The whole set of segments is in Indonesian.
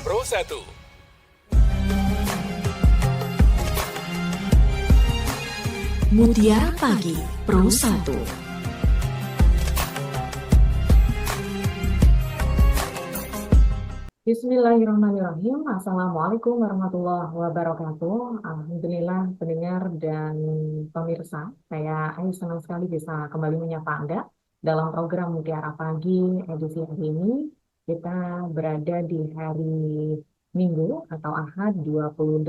Pro 1. Mutiara Pagi Pro 1. Bismillahirrahmanirrahim. Assalamualaikum warahmatullahi wabarakatuh. Alhamdulillah pendengar dan pemirsa, saya senang sekali bisa kembali menyapa Anda dalam program Mutiara Pagi edisi hari ini. Kita berada di hari Minggu atau Ahad 28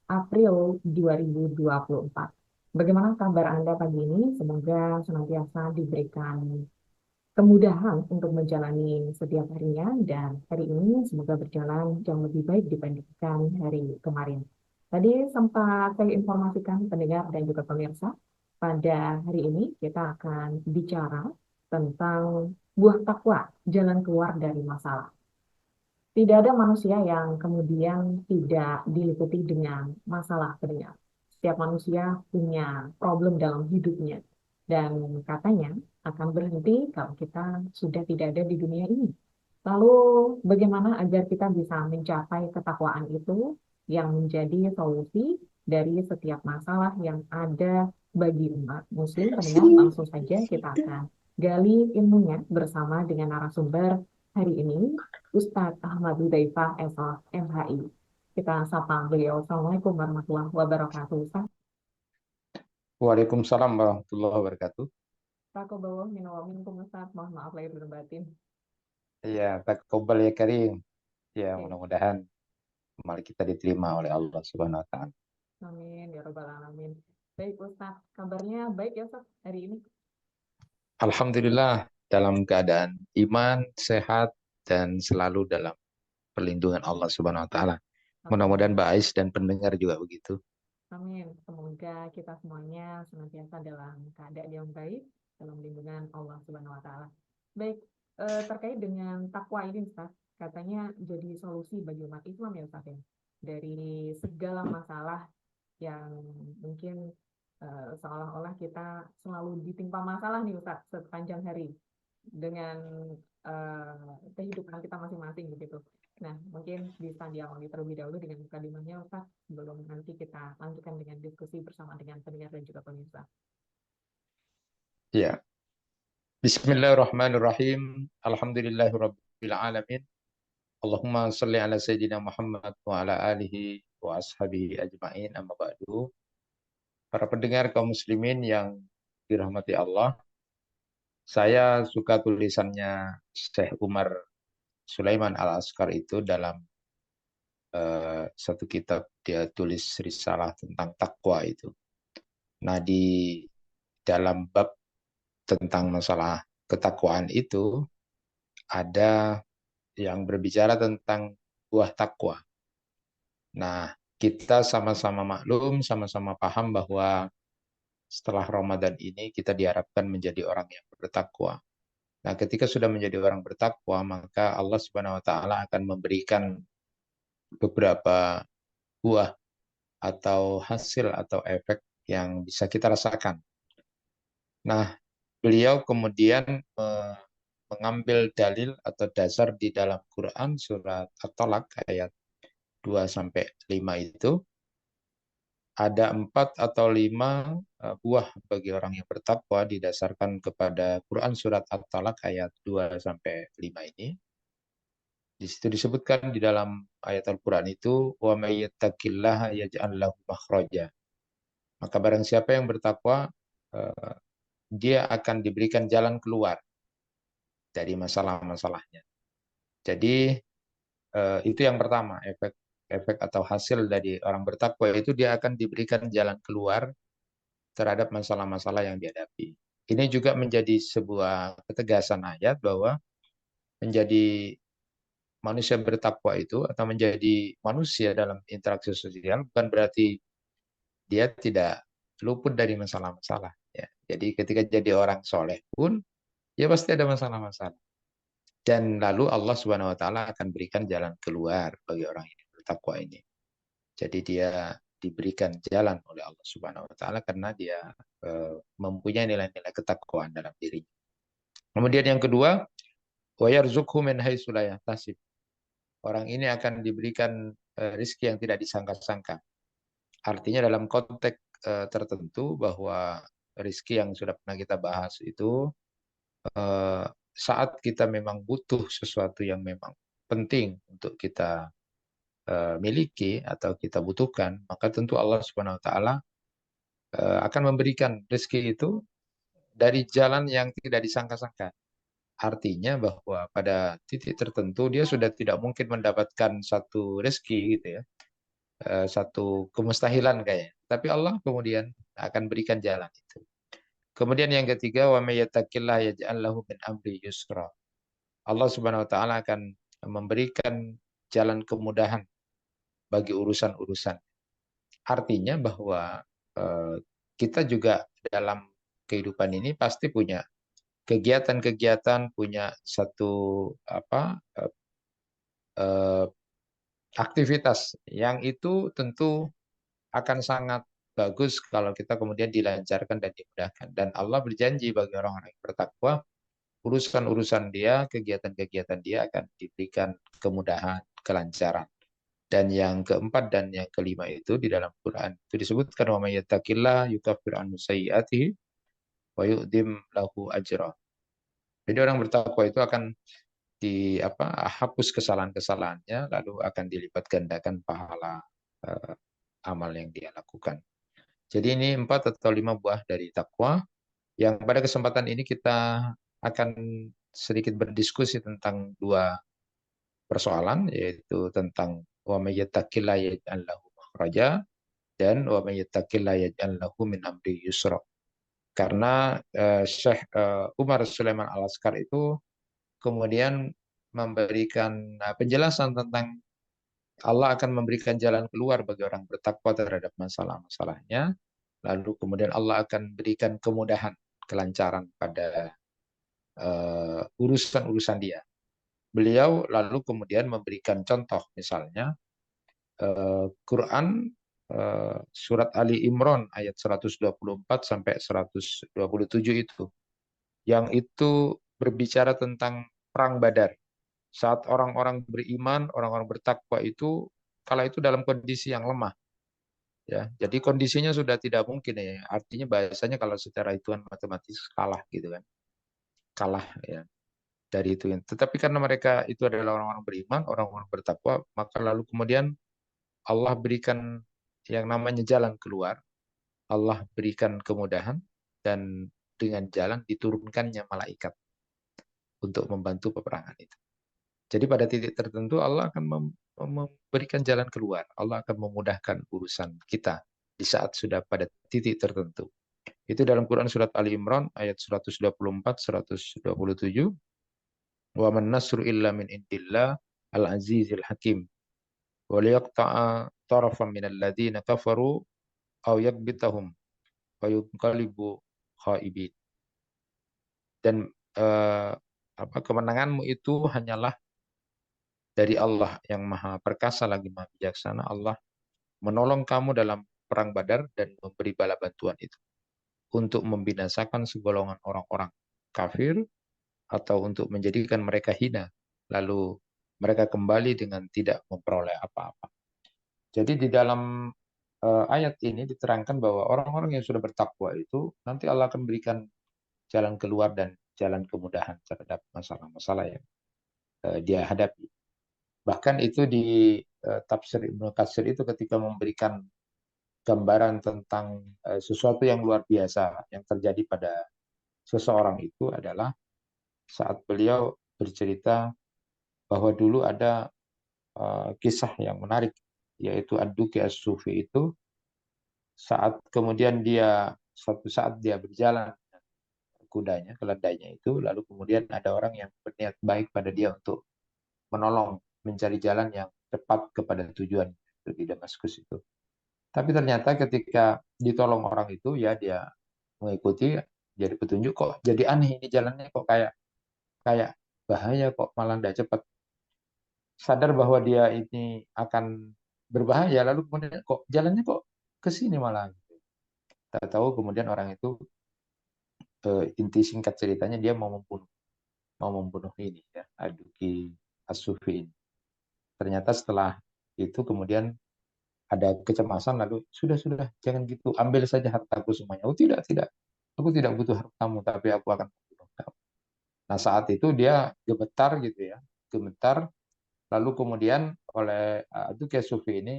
April 2024. Bagaimana kabar Anda pagi ini? Semoga senantiasa diberikan kemudahan untuk menjalani setiap harinya, dan hari ini semoga berjalan jauh lebih baik dibandingkan hari kemarin. Tadi sempat saya informasikan pendengar dan juga pemirsa, pada hari ini kita akan bicara tentang buah takwa, jalan keluar dari masalah. Tidak ada manusia yang kemudian tidak diliputi dengan masalah, pendengar. Setiap manusia punya problem dalam hidupnya. Dan katanya akan berhenti kalau kita sudah tidak ada di dunia ini. Lalu bagaimana agar kita bisa mencapai ketakwaan itu yang menjadi solusi dari setiap masalah yang ada bagi umat Muslim? Pendengar, langsung saja kita akan gali ilmunya bersama dengan narasumber hari ini, Ustadz Ahmad Hudzaifah SO, MHI. Kita sapa beliau. Assalamualaikum warahmatullahi wabarakatuh. Ustadz. Waalaikumsalam warahmatullahi wabarakatuh. Takobawa minawa minkum Ustadz. Mohon maaf lahir dan batin. Ya, takobal ya Karim. Ya, Oke. mudah-mudahan amal kita diterima oleh Allah Subhanahu wa taala. Amin ya robbal alamin. Baik Ustadz, kabarnya baik ya Ustadz hari ini? Alhamdulillah dalam keadaan iman, sehat dan selalu dalam perlindungan Allah Subhanahu wa taala. Mudah-mudahan Amin. Mbak Ais dan pendengar juga begitu. Amin. Semoga kita semuanya senantiasa dalam keadaan yang baik, dalam lindungan Allah Subhanahu wa taala. Baik, terkait dengan takwa ini Ustaz, katanya jadi solusi bagi umat Islam ya Ustaz ya. Dari segala masalah yang mungkin seolah-olah kita selalu ditimpa masalah nih Ustaz sepanjang hari dengan kehidupan kita masing-masing begitu. Nah, mungkin bisa diawali terlebih dahulu dengan mukadimahnya Ustaz, sebelum nanti kita lanjutkan dengan diskusi bersama dengan pendengar dan juga pemirsa. Ya. Bismillahirrahmanirrahim. Alhamdulillahirabbil alamin. Allahumma shalli ala sayyidina Muhammad wa ala alihi wa ashabihi ajmain. Amma ba'du. Para pendengar kaum muslimin yang dirahmati Allah, saya suka tulisannya Syekh Umar Sulaiman Al-Askar itu dalam satu kitab dia tulis risalah tentang takwa itu. Nah, di dalam bab tentang masalah ketakwaan itu ada yang berbicara tentang buah takwa. Nah, kita sama-sama maklum, sama-sama paham bahwa setelah Ramadan ini kita diharapkan menjadi orang yang bertakwa. Nah, ketika sudah menjadi orang bertakwa, maka Allah Subhanahu wa taala akan memberikan beberapa buah atau hasil atau efek yang bisa kita rasakan. Nah, beliau kemudian mengambil dalil atau dasar di dalam Quran surat At-Talaq ayat 2 sampai 5 itu ada 4 atau 5 buah bagi orang yang bertakwa didasarkan kepada Quran surat At-Talaq ayat 2 sampai 5 ini. Di situ disebutkan di dalam ayat Al-Quran itu wa may yattaqillaha yaj'al lahu makhraja. Maka barang siapa yang bertakwa dia akan diberikan jalan keluar dari masalah-masalahnya. Jadi itu yang pertama, efek atau hasil dari orang bertakwa itu dia akan diberikan jalan keluar terhadap masalah-masalah yang dihadapi. Ini juga menjadi sebuah ketegasan ayat bahwa menjadi manusia bertakwa itu atau menjadi manusia dalam interaksi sosial bukan berarti dia tidak luput dari masalah-masalah. Ya. Jadi ketika jadi orang soleh pun, ya pasti ada masalah-masalah. Dan lalu Allah Subhanahu Wa Taala akan berikan jalan keluar bagi orang yang bertakwa ini. Jadi dia diberikan jalan oleh Allah Subhanahu Wa Taala karena dia mempunyai nilai-nilai ketakwaan dalam dirinya. Kemudian yang kedua, wa yarzuqhu min haitsu la yahtasib. orang ini akan diberikan rezeki yang tidak disangka-sangka. Artinya dalam konteks tertentu bahwa rezeki yang sudah pernah kita bahas itu saat kita memang butuh sesuatu yang memang penting untuk kita miliki atau kita butuhkan, maka tentu Allah Subhanahu wa taala akan memberikan rezeki itu dari jalan yang tidak disangka-sangka. Artinya bahwa pada titik tertentu dia sudah tidak mungkin mendapatkan satu rezeki gitu ya, satu kemustahilan kayaknya. Tapi Allah kemudian akan berikan jalan itu. Kemudian yang ketiga, wa may yattaqillaha yaj'al lahu min amri yusra. Allah Subhanahu wa taala akan memberikan jalan kemudahan bagi urusan-urusan. Artinya bahwa eh, kita juga dalam kehidupan ini pasti punya kegiatan-kegiatan, punya satu apa eh, aktivitas yang itu tentu akan sangat bagus kalau kita kemudian dilancarkan dan dimudahkan. Dan Allah berjanji bagi orang-orang yang bertakwa, urusan-urusan dia, kegiatan-kegiatan dia akan diberikan kemudahan, kelancaran. Dan yang keempat dan yang kelima itu di dalam Quran itu disebutkan wa may yattaqillah yukaffir anhu sayyi'atihi wa yu'dim lahu ajra. Jadi orang bertakwa itu akan hapus kesalahan-kesalahannya lalu akan dilipat gandakan pahala eh, amal yang dia lakukan. Jadi ini 4 atau 5 buah dari takwa yang pada kesempatan ini kita akan sedikit berdiskusi tentang 2 persoalan, yaitu tentang wa may yattaqillaha yaj'al lahu makhraja dan wa may yattaqillaha yaj'al lahu min amri yusra. Karena Syekh Umar Sulaiman Al-Askar itu kemudian memberikan penjelasan tentang Allah akan memberikan jalan keluar bagi orang bertakwa terhadap masalah-masalahnya. Lalu kemudian Allah akan berikan kemudahan, kelancaran pada urusan-urusan dia. Beliau lalu kemudian memberikan contoh, misalnya Quran surat Ali Imran ayat 124 sampai 127 itu, yang itu berbicara tentang perang Badar. Saat orang-orang beriman, orang-orang bertakwa itu kala itu dalam kondisi yang lemah, ya. Jadi kondisinya sudah tidak mungkin ya. Artinya bahasanya kalau secara hitungan matematis kalah gitu kan. Kalah ya dari itu. Tetapi karena mereka itu adalah orang-orang beriman, orang-orang bertakwa, maka lalu kemudian Allah berikan yang namanya jalan keluar. Allah berikan kemudahan dan dengan jalan diturunkannya malaikat untuk membantu peperangan itu. Jadi pada titik tertentu Allah akan memberikan jalan keluar. Allah akan memudahkan urusan kita di saat sudah pada titik tertentu. Itu dalam Quran surat Ali Imran ayat 124, 127. Wa man nasru illa min indillah al-azizil hakim. Wa liyaqta'a tarafan minal ladzina kafaru aw yakbitahum wa yunqalibu khaibin. Dan kemenanganmu itu hanyalah dari Allah yang maha perkasa lagi maha bijaksana. Allah menolong kamu dalam perang Badar dan memberi bala bantuan itu untuk membinasakan segolongan orang-orang kafir atau untuk menjadikan mereka hina, lalu mereka kembali dengan tidak memperoleh apa-apa. Jadi di dalam ayat ini diterangkan bahwa orang-orang yang sudah bertakwa itu nanti Allah akan berikan jalan keluar dan jalan kemudahan terhadap masalah-masalah yang dia hadapi. Bahkan itu di tafsir Ibnu Katsir itu ketika memberikan gambaran tentang sesuatu yang luar biasa yang terjadi pada seseorang itu adalah saat beliau bercerita bahwa dulu ada kisah yang menarik, yaitu Ad-Duki As-Sufi itu saat kemudian suatu saat dia berjalan kudanya, keledainya itu, lalu kemudian ada orang yang berniat baik pada dia untuk menolong mencari jalan yang tepat kepada tujuan di Damaskus itu. Tapi ternyata ketika ditolong orang itu, ya dia mengikuti jadi petunjuk, kok jadi aneh ini jalannya, kok kayak kayak bahaya, kok malah tidak cepat. Sadar bahwa dia ini akan berbahaya, lalu kemudian kok jalannya kok ke sini malah. Tak tahu kemudian orang itu inti singkat ceritanya dia mau membunuh ini ya, Aduki As-Sufi ini. Ternyata setelah itu kemudian ada kecemasan, lalu sudah jangan gitu, ambil saja hartaku semuanya. Oh tidak, aku tidak butuh hartamu, tapi aku akan membunuh kamu. Nah saat itu dia gemetar gitu ya, gemetar. Lalu kemudian oleh itu kayak Sufi ini,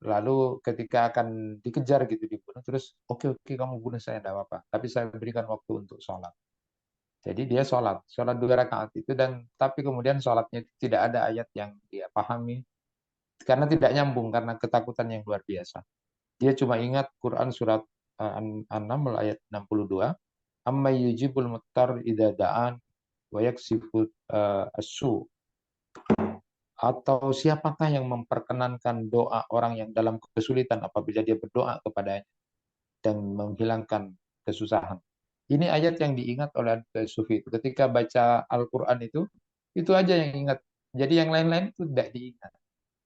lalu ketika akan dikejar gitu dibunuh, terus oke kamu bunuh saya tidak apa-apa, tapi saya berikan waktu untuk sholat. Jadi dia sholat 2 rakaat itu, dan tapi kemudian sholatnya itu tidak ada ayat yang dia pahami karena tidak nyambung, karena ketakutan yang luar biasa. Dia cuma ingat Quran surat An-Naml ayat 62, amma yujibul muttar idza da'an wa yaksifut as-su, atau siapakah yang memperkenankan doa orang yang dalam kesulitan apabila dia berdoa kepadanya dan menghilangkan kesusahan. Ini ayat yang diingat oleh Sufi itu. Ketika baca Al-Quran itu aja yang ingat. Jadi yang lain-lain itu tidak diingat.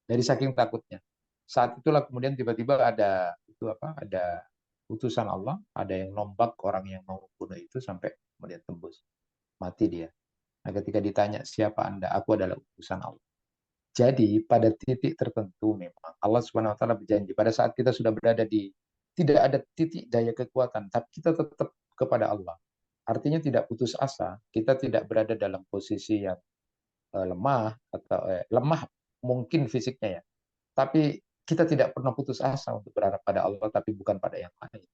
Dari saking takutnya. Saat itulah kemudian tiba-tiba ada utusan Allah, ada yang nombak orang yang mau bunuh itu sampai kemudian tembus. Mati dia. Nah, ketika ditanya, siapa Anda? Aku adalah utusan Allah. Jadi pada titik tertentu memang Allah Subhanahu wa taala berjanji pada saat kita sudah berada di tidak ada titik daya kekuatan, tapi kita tetap kepada Allah. Artinya tidak putus asa, kita tidak berada dalam posisi yang lemah atau lemah mungkin fisiknya ya. Tapi kita tidak pernah putus asa untuk berharap pada Allah, tapi bukan pada yang lain.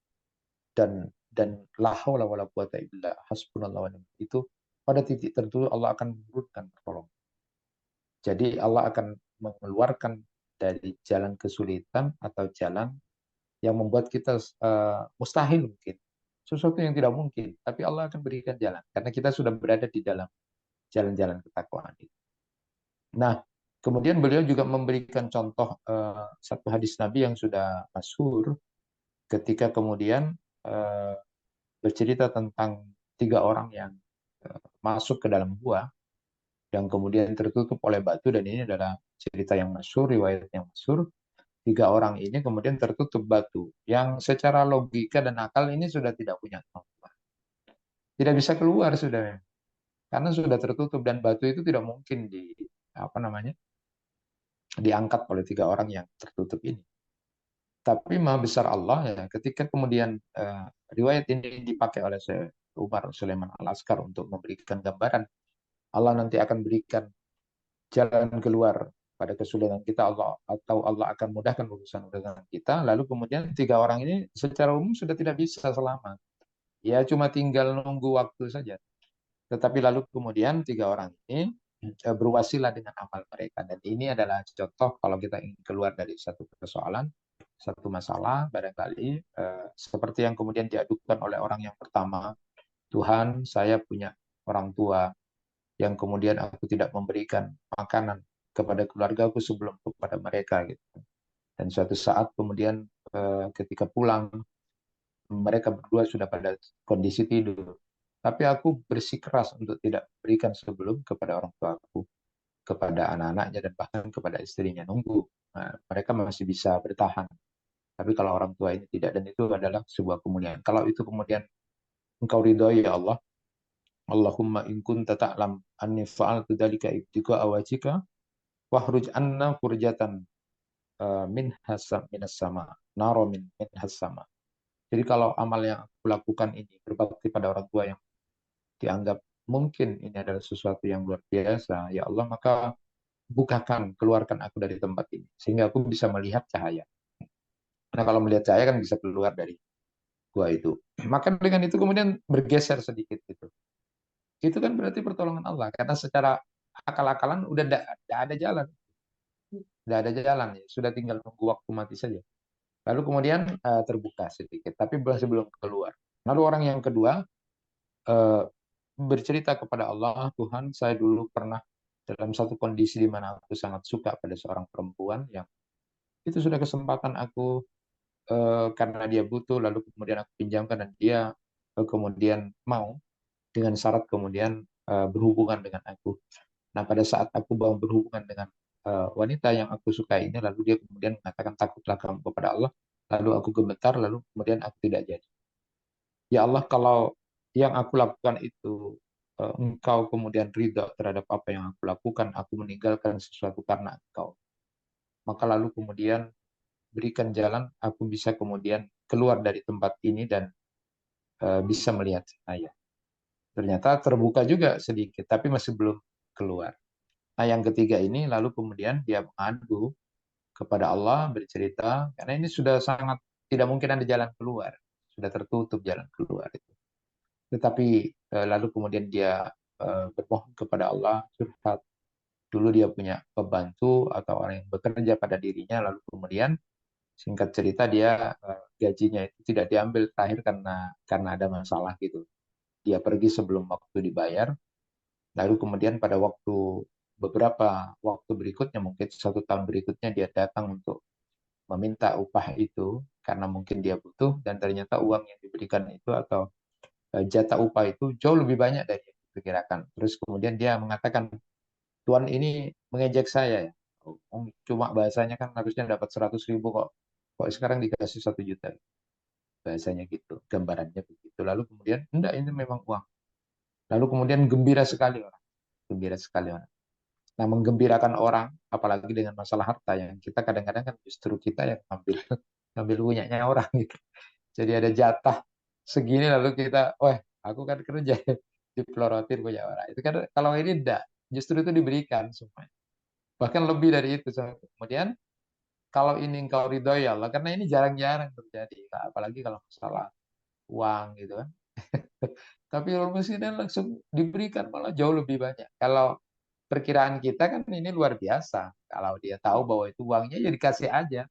Dan la haula wala quwata illa hasbunallah wa ni'mal wakil, itu pada titik tertentu Allah akan menurunkan pertolongan. Jadi Allah akan mengeluarkan dari jalan kesulitan atau jalan yang membuat kita mustahil mungkin. Sesuatu yang tidak mungkin, tapi Allah akan berikan jalan. Karena kita sudah berada di dalam jalan-jalan ketakwaan itu. Nah, kemudian beliau juga memberikan contoh satu hadis Nabi yang sudah masyhur ketika kemudian bercerita tentang 3 orang yang masuk ke dalam gua yang kemudian tertutup oleh batu, dan ini adalah cerita yang masyhur, riwayat yang masyhur. 3 orang ini kemudian tertutup batu yang secara logika dan akal ini sudah tidak punya kemampuan, tidak bisa keluar sudah, karena sudah tertutup, dan batu itu tidak mungkin diangkat oleh 3 orang yang tertutup ini. Tapi maha besar Allah ya, ketika kemudian riwayat ini dipakai oleh Umar Sulaiman Al-Askar untuk memberikan gambaran Allah nanti akan berikan jalan keluar pada kesulitan kita, atau Allah akan mudahkan urusan-urusan kita. Lalu kemudian 3 orang ini secara umum sudah tidak bisa selamat. Ya cuma tinggal nunggu waktu saja. Tetapi lalu kemudian 3 orang ini berwasilah dengan amal mereka. Dan ini adalah contoh kalau kita ingin keluar dari satu persoalan, satu masalah, barangkali seperti yang kemudian diadukan oleh orang yang pertama, Tuhan, saya punya orang tua yang kemudian aku tidak memberikan makanan kepada keluargaku sebelum kepada mereka gitu. Dan suatu saat kemudian ketika pulang mereka berdua sudah pada kondisi tidur. Tapi aku bersikeras untuk tidak berikan sebelum kepada orang tuaku, kepada anak-anaknya, dan bahkan kepada istrinya. Nunggu. Nah, mereka masih bisa bertahan. Tapi kalau orang tua ini tidak, dan itu adalah sebuah kemuliaan. Kalau itu kemudian engkau ridhoi ya Allah, Allahumma in kunta ta'lam anni fa'altu dzalika ibtiqa awajika wahruj anna furjatan min hasam minas sama naro min hasama. Jadi kalau amal yang aku lakukan ini berbakti pada orang tua yang dianggap mungkin ini adalah sesuatu yang luar biasa, ya Allah, maka bukakan, keluarkan aku dari tempat ini sehingga aku bisa melihat cahaya. Nah kalau melihat cahaya kan bisa keluar dari gua itu. Maka dengan itu kemudian bergeser sedikit gitu. Itu kan berarti pertolongan Allah, karena secara akal-akalan udah tidak ada jalan, tidak ada jalan ya, sudah tinggal nunggu waktu mati saja. Lalu kemudian terbuka sedikit, tapi masih belum keluar. Lalu orang yang kedua uh, bercerita kepada Allah, Tuhan, saya dulu pernah dalam satu kondisi di mana aku sangat suka pada seorang perempuan yang itu sudah kesempatan aku karena dia butuh, lalu kemudian aku pinjamkan, dan dia kemudian mau dengan syarat kemudian berhubungan dengan aku. Nah, pada saat aku mau berhubungan dengan wanita yang aku suka ini, lalu dia kemudian mengatakan, takutlah kamu kepada Allah. Lalu aku gemetar, lalu kemudian aku tidak jadi. Ya Allah, kalau yang aku lakukan itu engkau kemudian ridha terhadap apa yang aku lakukan, aku meninggalkan sesuatu karena engkau. Maka lalu kemudian berikan jalan, aku bisa kemudian keluar dari tempat ini dan bisa melihat saya. Ternyata terbuka juga sedikit, tapi masih belum keluar. Nah, yang ketiga ini lalu kemudian dia mengadu kepada Allah, bercerita, karena ini sudah sangat tidak mungkin ada jalan keluar, sudah tertutup jalan keluar itu. Tetapi lalu kemudian dia bermohon kepada Allah, curhat. Dulu dia punya pembantu atau orang yang bekerja pada dirinya, lalu kemudian singkat cerita dia gajinya itu tidak diambil terakhir karena ada masalah gitu. Dia pergi sebelum waktu dibayar, lalu kemudian pada beberapa waktu berikutnya, mungkin 1 tahun berikutnya dia datang untuk meminta upah itu karena mungkin dia butuh, dan ternyata uang yang diberikan itu atau jatah upah itu jauh lebih banyak dari yang diperkirakan. Terus kemudian dia mengatakan, Tuan ini mengejek saya ya. Cuma bahasanya kan harusnya dapat 100.000 kok. Kok sekarang dikasih 1 juta. Bahasanya gitu, gambarannya begitu. Lalu kemudian, enggak, ini memang uang. Lalu kemudian gembira sekali orang. Gembira sekali orang. Nah, menggembirakan orang, apalagi dengan masalah harta, yang kita kadang-kadang kan justru kita yang ngambil ngambil punyanya orang gitu. Jadi ada jatah segini lalu kita, wah, aku kan kerja dipelorotin punya orang. Itu kan kalau ini enggak, justru itu diberikan semuanya. Bahkan lebih dari itu. Kemudian kalau ini engkau ridhoi ya Allah, karena ini jarang-jarang terjadi, apalagi kalau masalah uang gitu kan. Tapi ulama sini langsung diberikan malah jauh lebih banyak. Kalau perkiraan kita kan ini luar biasa. Kalau dia tahu bahwa itu uangnya ya dikasih aja.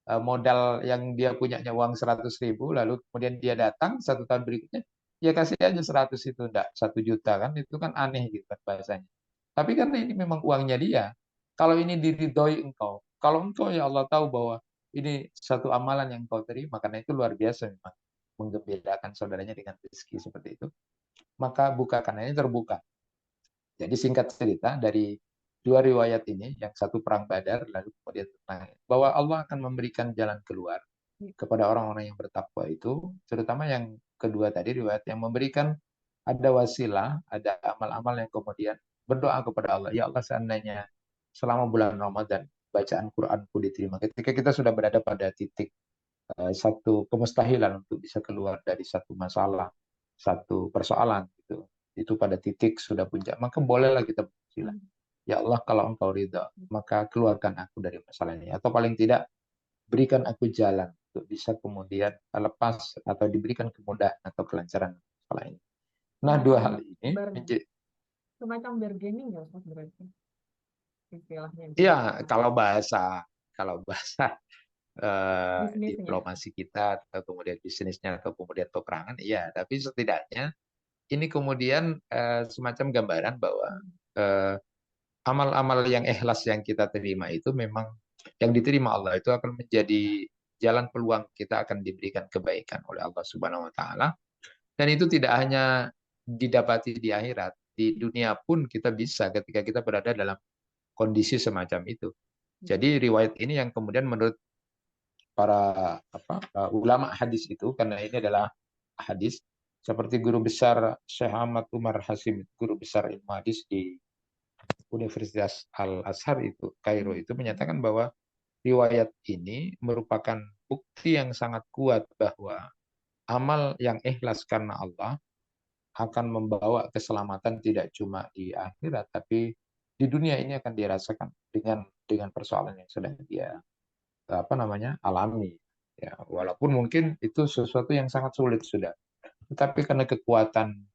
Modal yang dia punyanya uang 100.000, lalu kemudian dia datang 1 tahun berikutnya, ya kasih aja 100 itu, enggak 1 juta kan, itu kan aneh gitu kan bahasanya. Tapi karena ini memang uangnya dia, kalau ini diridhoi engkau, kalau engkau ya Allah tahu bahwa ini satu amalan yang engkau terima, karena itu luar biasa memang menggembirakan saudaranya dengan rezeki seperti itu, maka bukakan, ini terbuka. Jadi singkat cerita, dari dua riwayat ini, yang satu perang Badar, lalu kemudian tentang bahwa Allah akan memberikan jalan keluar kepada orang-orang yang bertakwa itu, terutama yang kedua tadi, riwayat yang memberikan ada wasilah, ada amal-amal yang kemudian berdoa kepada Allah, ya Allah seandainya selama bulan Ramadan bacaan Quranku diterima, ketika kita sudah berada pada titik satu kemustahilan untuk bisa keluar dari satu masalah, satu persoalan gitu. Itu pada titik sudah puncak, maka bolehlah kita bersilah. Ya Allah, kalau engkau ridha, maka keluarkan aku dari masalah ini. Atau paling tidak, berikan aku jalan untuk bisa kemudian lepas atau diberikan kemudahan atau kelancaran masalah ini. Nah, dua hal ini menjadi, semacam bargaining ya Ustaz, berarti istilahnya ya gitu. kalau bahasa Bisnisnya. diplomasi kita atau kemudian bisnisnya atau kemudian peperangan, iya. Tapi setidaknya ini kemudian semacam gambaran bahwa eh, amal-amal yang ikhlas yang kita terima itu memang yang diterima Allah itu akan menjadi jalan peluang, kita akan diberikan kebaikan oleh Allah Subhanahu wa taala, dan itu tidak hanya didapati di akhirat, di dunia pun kita bisa ketika kita berada dalam kondisi semacam itu. Jadi riwayat ini yang kemudian menurut para ulama hadis itu, karena ini adalah hadis, seperti guru besar Syekh Ahmad Umar Hasim, guru besar ilmu hadis di Universitas Al-Azhar itu, Kairo itu, menyatakan bahwa riwayat ini merupakan bukti yang sangat kuat bahwa amal yang ikhlas karena Allah akan membawa keselamatan tidak cuma di akhirat, tapi di dunia ini akan dirasakan dengan persoalan yang sedang dia alami. Ya, walaupun mungkin itu sesuatu yang sangat sulit sudah, tetapi karena kekuatan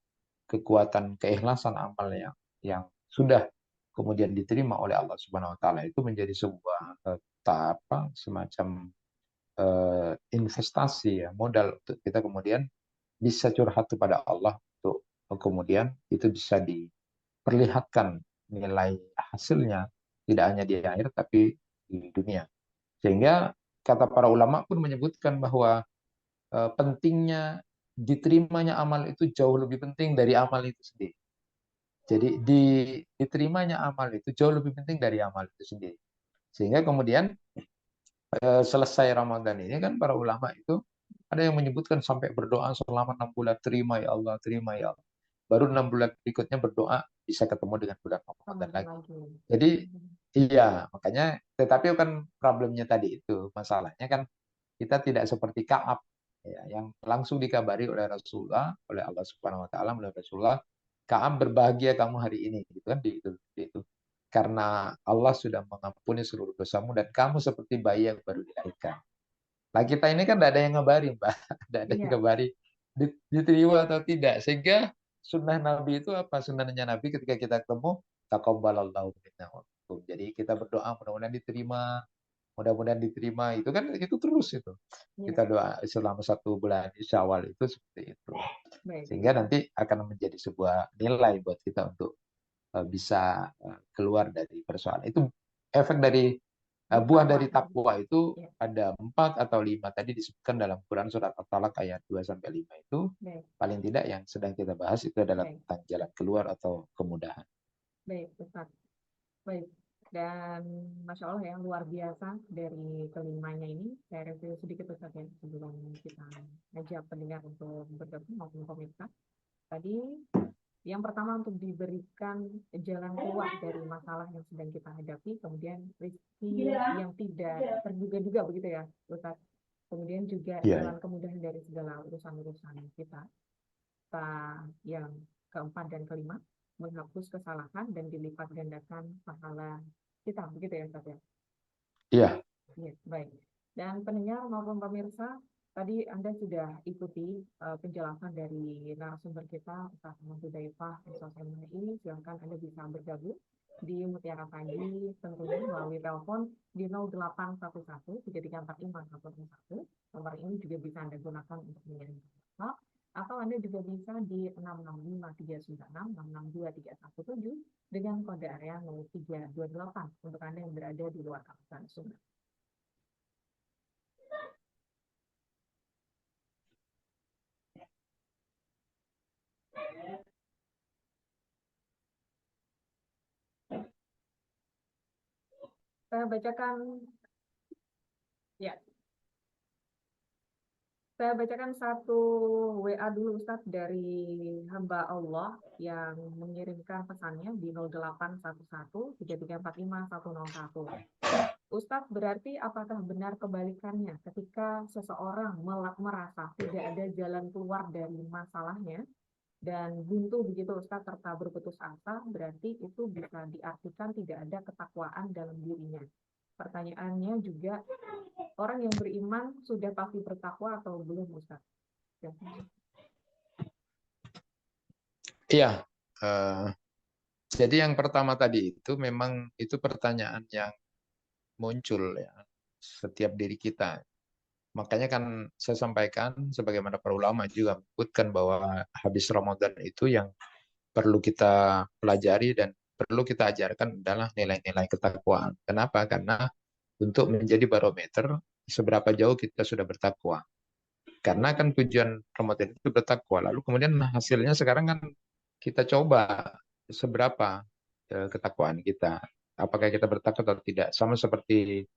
keikhlasan amal yang sudah kemudian diterima oleh Allah Subhanahu Wa Taala itu menjadi sebuah semacam investasi ya, modal untuk kita kemudian bisa curhat kepada Allah, untuk kemudian itu bisa diperlihatkan nilai hasilnya tidak hanya di akhir tapi di dunia. Sehingga kata para ulama pun menyebutkan bahwa pentingnya diterimanya amal itu jauh lebih penting dari amal itu sendiri. Jadi diterimanya amal itu jauh lebih penting dari amal itu sendiri. Sehingga kemudian selesai Ramadan ini kan para ulama itu ada yang menyebutkan sampai berdoa selama 6 bulan, terima ya Allah, terima ya Allah. baru 6 bulan berikutnya berdoa bisa ketemu dengan bulan Ramadan Ramadan lagi. lagi. Jadi iya, makanya tetapi kan problemnya tadi itu, masalahnya kan kita tidak seperti Ka'ab ya, yang langsung dikabari oleh Rasulullah, oleh Allah Subhanahu wa taala, oleh Rasulullah, Ka'ab berbahagia kamu hari ini gitu kan itu. Karena Allah sudah mengampuni seluruh dosamu dan kamu seperti bayi yang baru dilahirkan. Nah, kita ini kan tidak ada yang ngabari, Mbak. Tidak ada yang Iya, ngabari diterima atau tidak. Sehingga sunnah Nabi itu apa? Sunnahnya Nabi ketika kita ketemu, taqabbalallahu minna wa minkum. Jadi kita berdoa mudah-mudahan diterima, mudah-mudahan diterima. Itu kan itu terus itu. iya, Kita doa selama 1 bulan Syawal itu seperti itu. baik. Sehingga nanti akan menjadi sebuah nilai buat kita untuk bisa keluar dari persoalan. Itu efek dari buah Bertakwa dari tadi. takwa itu Ya, ada 4 atau 5 tadi disebutkan dalam Quran surat At-Talaq ayat 2-5 itu baik, paling tidak yang sedang kita bahas itu adalah baik, tentang jalan keluar atau kemudahan. baik, Ustaz. Baik. Dan Masya Allah ya, luar biasa dari kelimanya ini. Saya review sedikit Ustaz ya, sebelum kita ajak pendengar untuk bergabung maupun pemirsa. Tadi yang pertama untuk diberikan jalan keluar dari masalah yang sedang kita hadapi, kemudian rezeki yang tidak terduga-duga begitu ya, Ustaz. Kemudian juga Iya, jalan kemudahan dari segala urusan-urusan kita. Yang keempat dan kelima, menghapus kesalahan dan dilipat gandakan pahala kita, begitu ya Ustaz ya? iya, Ya, baik. Dan pendengar maupun pemirsa, tadi Anda sudah ikuti penjelasan dari narasumber kita, Ustaz Ahmad Hudzaifah SOSMI. Silakan Anda bisa bergabung di Mutiara Pagi, tentunya melalui telepon di 0811 3345 101. Nomor ini juga bisa Anda gunakan untuk mengirim WhatsApp, atau Anda juga bisa di 665 396 662 317 dengan kode area 0328 untuk Anda yang berada di luar kawasan Sumber. Saya bacakan, ya, saya bacakan satu WA dulu Ustadz dari hamba Allah yang mengirimkan pesannya di 0811 3345 101. Ustadz, berarti apakah benar kebalikannya ketika seseorang merasa tidak ada jalan keluar dari masalahnya dan buntu begitu Ustadz serta berputus asa, berarti itu bisa diartikan tidak ada ketakwaan dalam dirinya. Pertanyaannya juga, orang yang beriman sudah pasti bertakwa atau belum, Ustaz? Ya. iya. Jadi yang pertama tadi itu memang itu pertanyaan yang muncul ya setiap diri kita. Makanya kan saya sampaikan sebagaimana para ulama juga menyebutkan bahwa habis Ramadan itu yang perlu kita pelajari dan perlu kita ajarkan adalah nilai-nilai ketakwaan. Kenapa? Karena untuk menjadi barometer seberapa jauh kita sudah bertakwa. Karena kan tujuan Ramadan itu bertakwa. Lalu kemudian hasilnya sekarang kan kita coba seberapa ketakwaan kita. Apakah kita bertakwa atau tidak. Sama seperti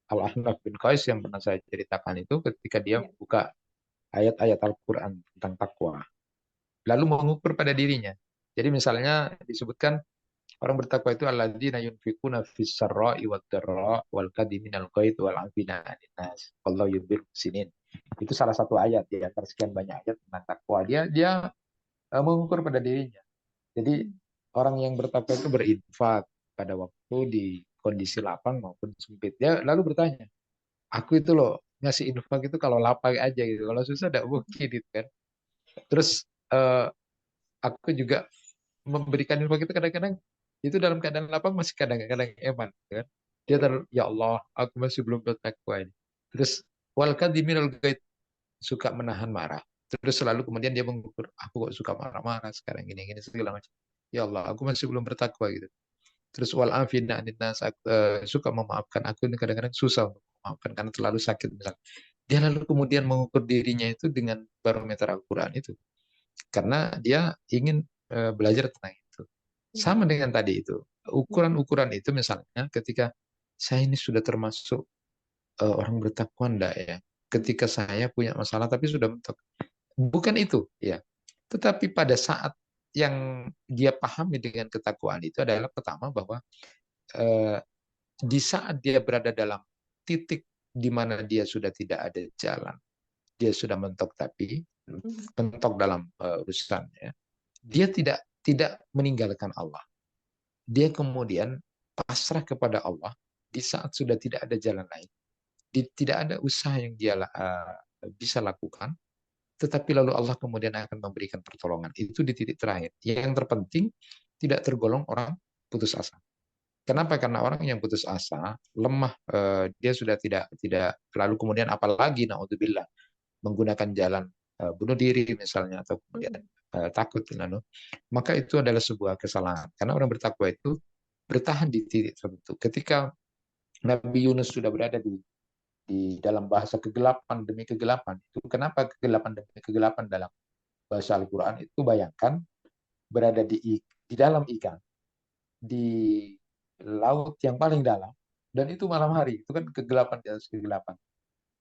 Al-Ahnaf bin Qais yang pernah saya ceritakan itu ketika dia Ya. buka ayat-ayat Al-Quran tentang takwa. Lalu mengukur pada dirinya. Jadi misalnya disebutkan orang bertakwa itu alladzina yunfikuna fis sarra'i wad dharra wal kadhiminal ghaidh wal 'afina 'anil nas. Wallahu yuhibbul muhsinin. Itu salah satu ayat di antara sekian banyak ayat tentang takwa. Dia mengukur pada dirinya. Jadi orang yang bertakwa itu berinfak pada waktu di kondisi lapang maupun sempit. Dia lalu bertanya, aku itu loh ngasih infak itu kalau lapang aja gitu. Kalau susah tidak mungkin gitu kan. Terus aku juga memberikan infak itu kadang-kadang itu dalam keadaan lapang masih kadang-kadang eman gitu kan. Dia ya Allah, aku masih belum bertakwa ini. Terus wal kadhiminal ghaid, suka menahan marah. Terus selalu kemudian dia mengukur, aku kok suka marah-marah sekarang gini-gini segala macam. Ya Allah, aku masih belum bertakwa gitu. Terus wal afina anin nas, suka memaafkan. Aku ini kadang-kadang susah untuk memaafkan karena terlalu sakit misalnya. Dia lalu kemudian mengukur dirinya itu dengan barometer Al-Quran itu. Karena dia ingin belajar tentang itu. Sama dengan tadi itu. Ukuran-ukuran itu misalnya ketika saya ini sudah termasuk orang bertakwa enggak ya. Ketika saya punya masalah tapi sudah mentok. Bukan itu ya. Tetapi pada saat yang dia pahami dengan ketakwaan itu adalah pertama bahwa eh, di saat dia berada dalam titik di mana dia sudah tidak ada jalan, dia sudah mentok mentok dalam urusannya, dia tidak meninggalkan Allah. Dia kemudian pasrah kepada Allah di saat sudah tidak ada jalan lain. Tidak ada usaha yang dia bisa lakukan, tetapi lalu Allah kemudian akan memberikan pertolongan. Itu di titik terakhir. Yang terpenting tidak tergolong orang putus asa. Kenapa? Karena orang yang putus asa, lemah, dia sudah tidak lalu kemudian apalagi naudzubillah menggunakan jalan bunuh diri misalnya atau kemudian takut lalu, maka itu adalah sebuah kesalahan. Karena orang bertakwa itu bertahan di titik tertentu. Ketika Nabi Yunus sudah berada di dalam bahasa kegelapan demi kegelapan itu, kenapa kegelapan demi kegelapan dalam bahasa Al-Quran itu, bayangkan berada di dalam ikan di laut yang paling dalam, dan itu malam hari, itu kan kegelapan di atas kegelapan.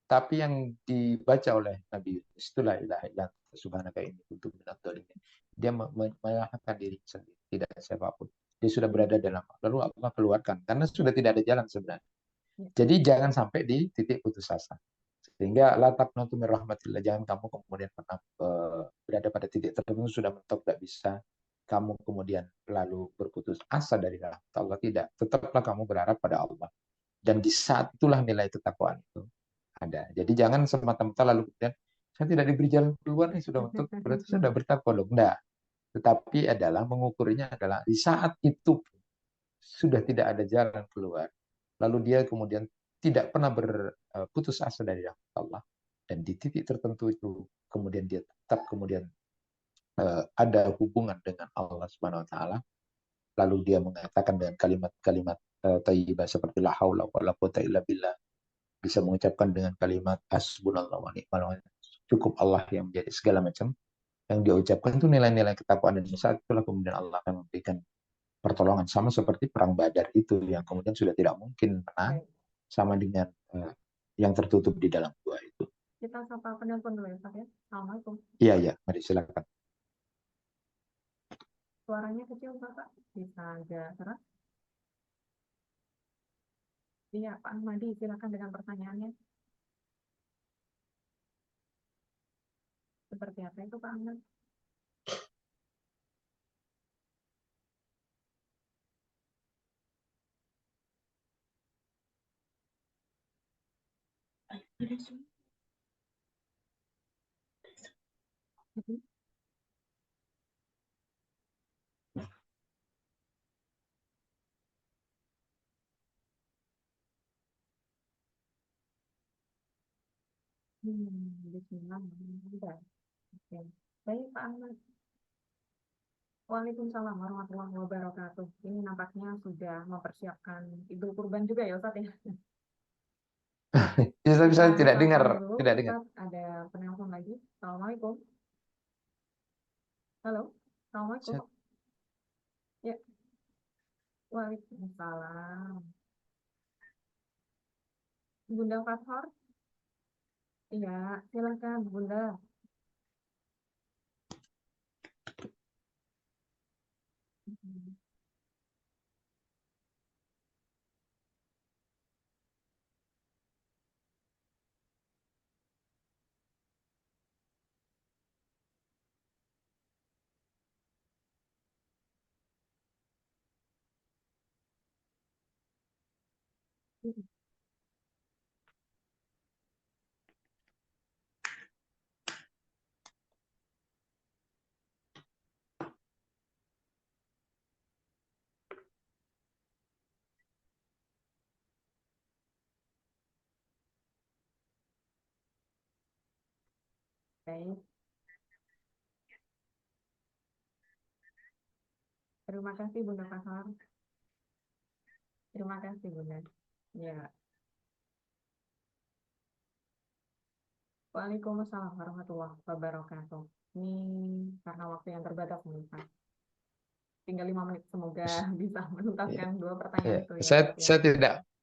Tapi yang dibaca oleh Nabi Yunus itulah ilah ilah subhanaka ini untuk minadzalimin. Dia menyalahkan diri sendiri, tidak siapapun. Dia sudah berada dalam, lalu Allah keluarkan karena sudah tidak ada jalan sebenarnya. Jadi jangan sampai di titik putus asa. Sehingga la taqnatu min rahmatillah, jangan kamu kemudian pernah berada pada titik tertentu sudah mentok tidak bisa, kamu kemudian lalu berputus asa dari rahmat Allah. Tidak, tetaplah kamu berharap pada Allah. Dan di saat itulah nilai ketakwaan itu ada. Jadi jangan semata-mata lalu kemudian saya tidak diberi jalan keluar nih sudah mentok, berarti saya sudah bertakwa loh. Enggak. Tetapi adalah mengukurnya adalah di saat itu sudah tidak ada jalan keluar, lalu dia kemudian tidak pernah berputus asa dari rahmat Allah, dan di titik tertentu itu kemudian dia tetap kemudian ada hubungan dengan Allah Subhanahu Wa Taala, lalu dia mengatakan dengan kalimat-kalimat thayyibah seperti la haula wala quwwata illa billah, bisa mengucapkan dengan kalimat hasbunallah wa ni'mal wakil, cukup Allah yang menjadi segala macam, yang dia ucapkan itu nilai-nilai ketakwaan, dan saat itulah kemudian Allah akan memberikan pertolongan, sama seperti perang Badar itu yang kemudian sudah tidak mungkin menang, sama dengan yang tertutup di dalam gua itu. Kita sapa penelpon dulu ya Pak ya. Assalamualaikum. Iya, iya, mari silakan. Suaranya kecil Bapak, bisa agak keras? Iya Pak Ahmadi, silakan dengan pertanyaannya. Seperti apa itu Pak Ahmad? Bismillah. Oke. Baik Pak Ahmad. Waalaikumsalam warahmatullahi wabarakatuh. Ini nampaknya sudah mempersiapkan Idul Kurban juga ya Ustaz ya. Bisa tidak dengar, Dulu, tidak dengar. Ustaz, ada penelpon lagi. Assalamualaikum. Halo, Assalamualaikum. Ya. Waalaikumsalam. Bunda Fathor? Iya, silakan Bunda. Baik. Terima kasih Bunda Fathor. Terima kasih Bunda. Ya. Waalaikumsalam warahmatullahi wabarakatuh. Ini karena waktu yang terbatas nih Pak. Tinggal 5 menit, semoga bisa menuntaskan dua pertanyaan itu ya. Saya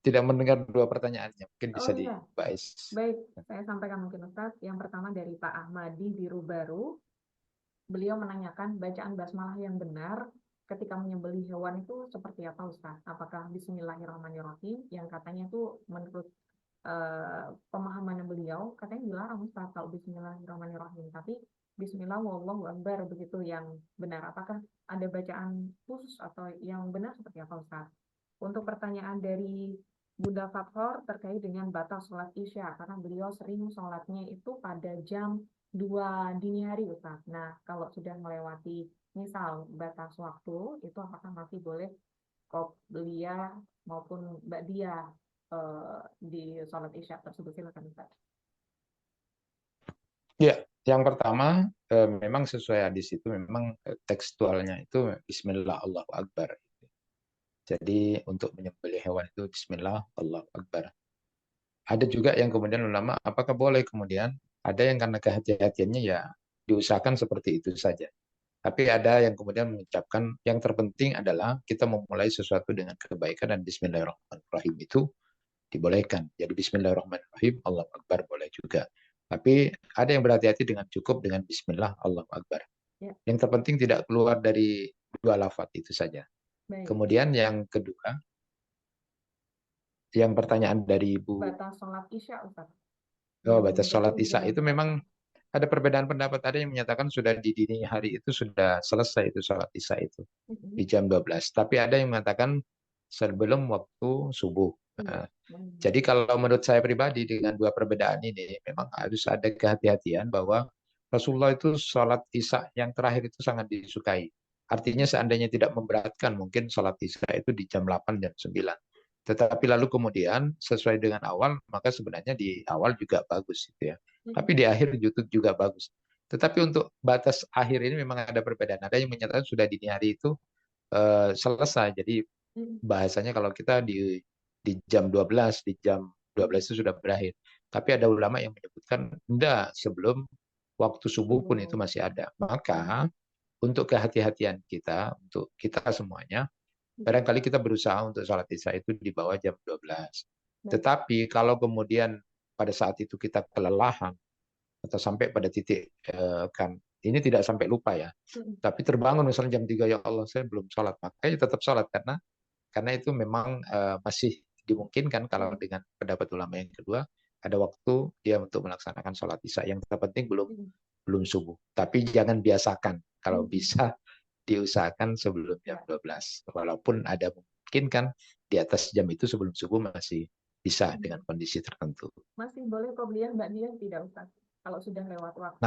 tidak mendengar dua pertanyaannya, mungkin bisa dibahas. Baik, saya sampaikan mungkin Ustaz. Yang pertama dari Pak Ahmadi Biru Baru. beliau menanyakan bacaan basmalah yang benar ketika menyembelih hewan itu seperti apa Ustaz? Apakah Bismillahirrahmanirrahim yang katanya itu menurut pemahaman beliau katanya dilarang Ustaz kalau Bismillahirrahmanirrahim, tapi Bismillah wallahu akbar begitu yang benar. Apakah ada bacaan khusus atau yang benar seperti apa Ustaz? Untuk pertanyaan dari Bunda Fathor terkait dengan batas sholat Isya, karena beliau sering sholatnya itu pada jam 2 dini hari Ustaz. Nah, kalau sudah melewati misal batas waktu, itu apakah masih boleh qobliyah maupun ba'diyah di sholat Isya tersebut? Silakan Ustaz. Ya, yang pertama memang sesuai hadis itu memang tekstualnya itu Bismillah Allahu Akbar. Jadi untuk menyembelih hewan itu Bismillah Allahu Akbar. Ada juga yang kemudian ulama apakah boleh kemudian ada yang karena kehati-hatiannya ya diusahakan seperti itu saja. Tapi ada yang kemudian mengucapkan yang terpenting adalah kita memulai sesuatu dengan kebaikan dan Bismillahirrahmanirrahim itu dibolehkan. Jadi Bismillahirrahmanirrahim, Allah Akbar boleh juga. Tapi ada yang berhati-hati dengan cukup dengan Bismillah, Allah Akbar. Ya, Yang terpenting tidak keluar dari dua lafaz itu saja. baik. Kemudian yang kedua, yang pertanyaan dari Ibu, Batas sholat Isya Ustaz. batas sholat Jatuh Isya jam itu memang ada perbedaan pendapat. Ada yang menyatakan sudah di dini hari itu sudah selesai itu sholat Isya itu di jam 12. Tapi ada yang mengatakan sebelum waktu subuh. Nah, jadi kalau menurut saya pribadi dengan dua perbedaan ini memang harus ada kehati-hatian bahwa Rasulullah itu sholat Isya yang terakhir itu sangat disukai. Artinya seandainya tidak memberatkan mungkin sholat Isya itu di jam 8 dan 9. Tetapi lalu kemudian sesuai dengan awal maka sebenarnya di awal juga bagus gitu ya. Tapi di akhir YouTube juga bagus. Tetapi untuk batas akhir ini memang ada perbedaan. Ada yang menyatakan sudah dini hari itu selesai. Jadi bahasanya kalau kita di jam 12, di jam 12 itu sudah berakhir. Tapi ada ulama yang menyebutkan enggak, sebelum waktu subuh pun itu masih ada. Maka untuk kehati-hatian kita, untuk kita semuanya, barangkali kita berusaha untuk sholat isya itu di bawah jam 12. Tetapi kalau kemudian pada saat itu kita kelelahan atau sampai pada titik kan ini tidak sampai lupa ya. Tapi terbangun misalnya jam 3 ya Allah saya belum sholat, makanya tetap sholat karena itu memang masih dimungkinkan kalau dengan pendapat ulama yang kedua ada waktu dia untuk melaksanakan sholat isya yang terpenting belum subuh. Tapi jangan biasakan kalau bisa diusahakan sebelum jam 12. Walaupun ada mungkin kan di atas jam itu sebelum subuh masih bisa dengan kondisi tertentu. Masih boleh qobliyah ba'diyah tidak Ustaz? Kalau sudah lewat waktu.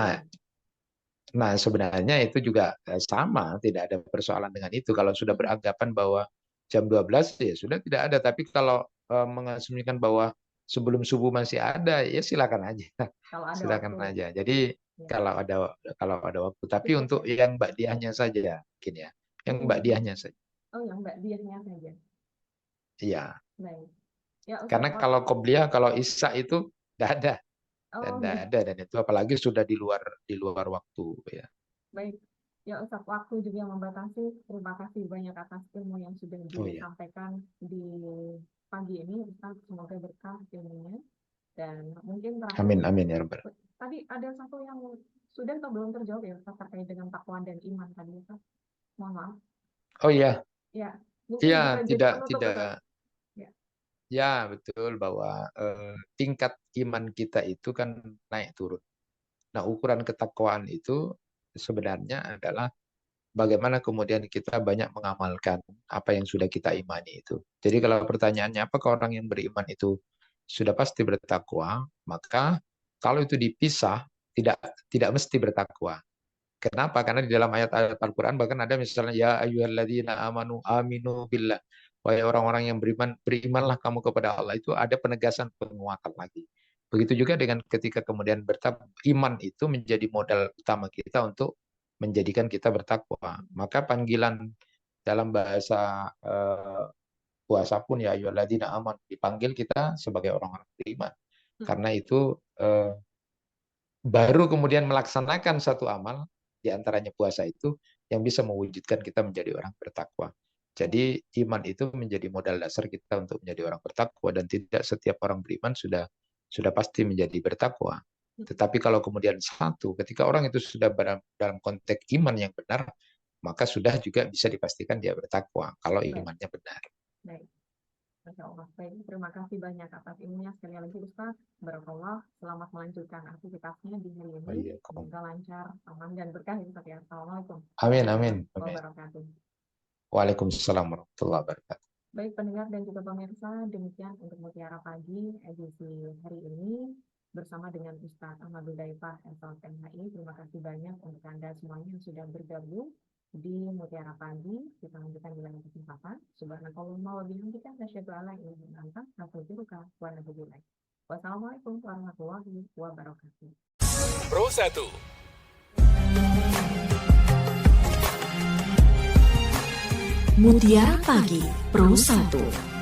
Nah, sebenarnya itu juga sama, tidak ada persoalan dengan itu. Kalau sudah beranggapan bahwa jam 12 ya sudah tidak ada. Tapi kalau mengasumsikan bahwa sebelum subuh masih ada, ya silakan aja. Kalau ada Silakan waktu. aja. Jadi kalau ada waktu. Tapi untuk yang ba'diyahnya saja mungkin ya. Yang ba'diyahnya saja. Oh, yang ba'diyahnya saja. Iya. Baik. Ya, Ustaz, Karena kalau qobliyah, kalau isya itu tidak ada. Dan oh, tidak ada. Dan itu apalagi sudah di luar waktu ya. baik. Ya Ustaz, waktu juga membatasi. Terima kasih banyak atas ilmu yang sudah disampaikan di pagi ini Ustaz. Semoga berkah ilmunya. Dan mungkin terakhir, Amin ya Rabbal. tadi ada satu yang sudah atau belum terjawab ya Ustaz terkait dengan takwa dan iman tadi Ustaz. Mohon maaf. Oh iya. Ya, mungkin Ya, bisa jadi penutup Ustaz. tidak. Ya, betul bahwa tingkat iman kita itu kan naik turun. Nah, ukuran ketakwaan itu sebenarnya adalah bagaimana kemudian kita banyak mengamalkan apa yang sudah kita imani itu. Jadi kalau pertanyaannya apakah orang yang beriman itu sudah pasti bertakwa, maka kalau itu dipisah tidak mesti bertakwa. Kenapa? Karena di dalam ayat-ayat Al-Quran bahkan ada misalnya ya ayyuhalladzina amanu aminu billah. Wahai orang-orang yang beriman, berimanlah kamu kepada Allah. Itu ada penegasan penguatan lagi. Begitu juga dengan ketika kemudian iman itu menjadi modal utama kita untuk menjadikan kita bertakwa. Maka panggilan dalam bahasa puasa pun ya ayyuhalladzina amanu dipanggil kita sebagai orang-orang beriman. Karena itu baru kemudian melaksanakan satu amal di antaranya puasa itu yang bisa mewujudkan kita menjadi orang bertakwa. Jadi iman itu menjadi modal dasar kita untuk menjadi orang bertakwa dan tidak setiap orang beriman sudah pasti menjadi bertakwa. Tetapi kalau kemudian satu, ketika orang itu sudah dalam konteks iman yang benar, maka sudah juga bisa dipastikan dia bertakwa kalau Baik, imannya benar. baik. Masya Allah. Baik, terima kasih banyak atas ilmunya sekali lagi Ustaz. Barakallah. Selamat melanjutkan aktivitasnya di hari ini. Waalaikumsalam. Semoga lancar, aman, dan berkah ya Ustaz ya. Assalamualaikum Amin, warahmatullahi amin, amin. wabarakatuh. Waalaikumsalam warahmatullahi wabarakatuh. Baik pendengar dan juga pemirsa, demikian untuk Mutiara Pagi edisi hari ini bersama dengan Ustadz Ahmadul Daifah SLMHI. Terima kasih banyak untuk Anda semuanya yang sudah bergabung di Mutiara Pagi. Kita lanjutkan di lain kesempatan. Subhanakallahumma wa bihamdika asyhadu an la ilaha illa anta astaghfiruka wa atubu ilaik. Wassalamualaikum warahmatullahi wabarakatuh. Pro 1. Mutiara Pagi Pro 1.